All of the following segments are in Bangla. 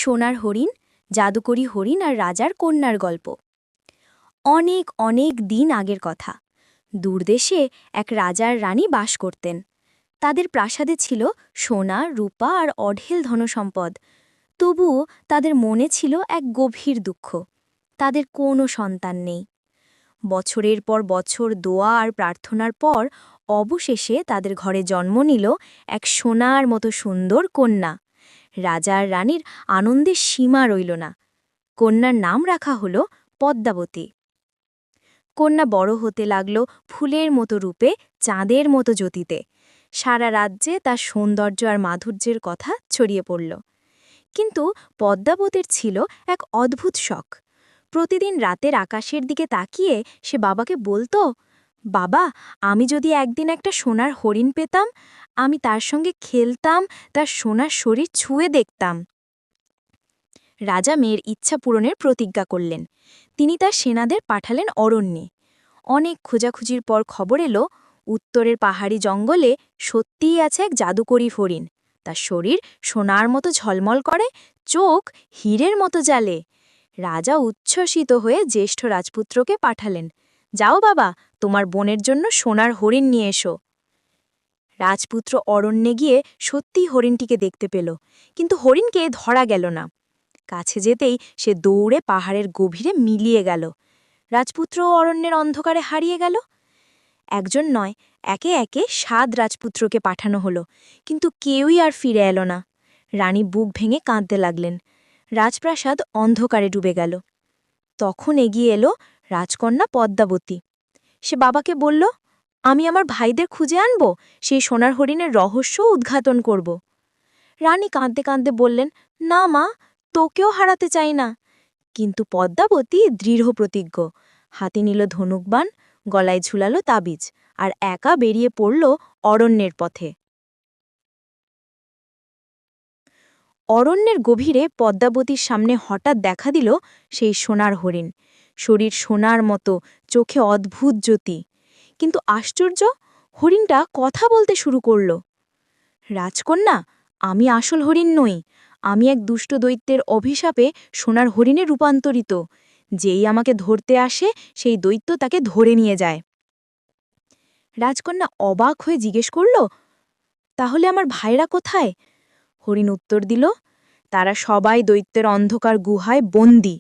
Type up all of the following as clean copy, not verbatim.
সোনার হরিণ, জাদুকরি হরিণ আর রাজার কন্যার গল্প। অনেক অনেক দিন আগের কথা। দূরদেশে এক রাজার রানী বাস করতেন। তাদের প্রাসাদে ছিল সোনা, রূপা আর অঢেল ধনসম্পদ। তবুও তাদের মনে ছিল এক গভীর দুঃখ। তাদের কোনো সন্তান নেই। বছরের পর বছর দোয়া আর প্রার্থনার পর অবশেষে তাদের ঘরে জন্ম নিল এক সোনার মতো সুন্দর কন্যা। রাজা আর রানীর আনন্দের সীমা রইল না। কন্যার নাম রাখা হল পদ্মাবতী। কন্যা বড় হতে লাগল ফুলের মতো রূপে, চাঁদের মতো জ্যোতিতে। সারা রাজ্যে তার সৌন্দর্য আর মাধুর্যের কথা ছড়িয়ে পড়ল। কিন্তু পদ্মাবতীর ছিল এক অদ্ভুত শখ। প্রতিদিন রাতের আকাশের দিকে তাকিয়ে সে বাবাকে বলতো, বাবা, আমি যদি একদিন একটা সোনার হরিণ পেতাম, আমি তার সঙ্গে খেলতাম, তার সোনার শরীর ছুঁয়ে দেখতাম। রাজা মেয়ের ইচ্ছা পূরণের প্রতিজ্ঞা করলেন। তিনি তার সেনাদের পাঠালেন অরণ্যে। অনেক খোঁজাখুঁজির পর খবর এলো, উত্তরের পাহাড়ি জঙ্গলে সত্যিই আছে এক জাদুকরি হরিণ। তার শরীর সোনার মতো ঝলমল করে, চোখ হীরের মতো জ্বালে। রাজা উচ্ছ্বসিত হয়ে জ্যেষ্ঠ রাজপুত্রকে পাঠালেন, যাও বাবা, তোমার বোনের জন্য সোনার হরিণ নিয়ে এসো। রাজপুত্র অরণ্যে গিয়ে সত্যিই হরিণটিকে দেখতে পেল, কিন্তু হরিণকে ধরা গেল না। কাছে যেতেই সে দৌড়ে পাহাড়ের গভীরে মিলিয়ে গেল। রাজপুত্র অরণ্যের অন্ধকারে হারিয়ে গেল। একজন নয়, একে একে 7 রাজপুত্রকে পাঠানো হলো, কিন্তু কেউই আর ফিরে এলো না। রানী বুক ভেঙে কাঁদতে লাগলেন। রাজপ্রাসাদ অন্ধকারে ডুবে গেল। তখন এগিয়ে এলো রাজকন্যা পদ্মাবতী। সে বাবাকে বলল, আমি আমার ভাইদের খুঁজে আনব, সেই সোনার হরিণের রহস্য উদ্ঘাটন করব। রানী কাঁদতে কাঁদতে বললেন, না মা, তোকেও হারাতে চাই না। কিন্তু পদ্মাবতী দৃঢ় প্রতিজ্ঞ। হাতে নিল ধনুকবাণ, গলায় ঝুলালো তাবিজ, আর একা বেরিয়ে পড়ল অরণ্যের পথে। অরণ্যের গভীরে পদ্মাবতীর সামনে হঠাৎ দেখা দিল সেই সোনার হরিণ। শরীর সোনার মতো, চোখে অদ্ভুত জ্যোতি। কিন্তু আশ্চর্য, হরিণটা কথা বলতে শুরু করল। রাজকন্যা, আমি আসল হরিণ নই। আমি এক দুষ্ট দৈত্যের অভিশাপে সোনার হরিণে রূপান্তরিত। যেই আমাকে ধরতে আসে, সেই দৈত্য তাকে ধরে নিয়ে যায়। রাজকন্যা অবাক হয়ে জিজ্ঞেস করল, তাহলে আমার ভাইরা কোথায়? হরিণ উত্তর দিল, তারা সবাই দৈত্যের অন্ধকার গুহায় বন্দী।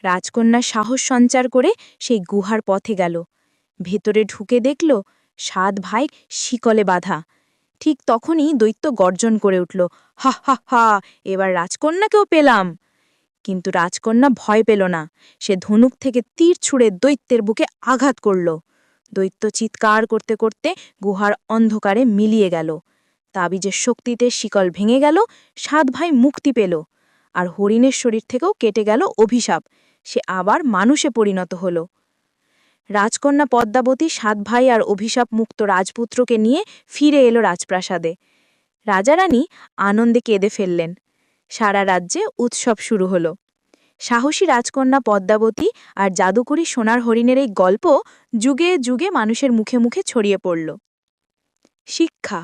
রাজকন্যা সাহস সঞ্চার করে সেই গুহার পথে গেল। ভেতরে ঢুকে দেখল 7 ভাই শিকলে বাঁধা। ঠিক তখনই দৈত্য গর্জন করে উঠল, হা হা হা, এবার রাজকন্যাকেও পেলাম। কিন্তু রাজকন্যা ভয় পেল না। সে ধনুক থেকে তীর ছুঁড়ে দৈত্যের বুকে আঘাত করল। দৈত্য চিৎকার করতে করতে গুহার অন্ধকারে মিলিয়ে গেল। তাবিজের শক্তিতে শিকল ভেঙে গেল, 7 ভাই মুক্তি পেল। আর হরিণের শরীর থেকেও কেটে গেল অভিশাপ। সে আবার মানুষে পরিণত হল। রাজকন্যা পদ্মাবতী 7 ভাই আর অভিশাপ মুক্ত রাজপুত্রকে নিয়ে ফিরে এলো রাজপ্রাসাদে। রাজারানী আনন্দে কেঁদে ফেললেন। সারা রাজ্যে উৎসব শুরু হলো। সাহসী রাজকন্যা পদ্মাবতী আর জাদুকরি সোনার হরিণের এই গল্প যুগে যুগে মানুষের মুখে মুখে ছড়িয়ে পড়ল। শিক্ষা: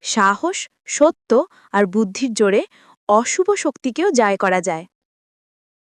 সাহস, সত্য আর বুদ্ধির জোরে অশুভ শক্তিকেও জয় করা যায়।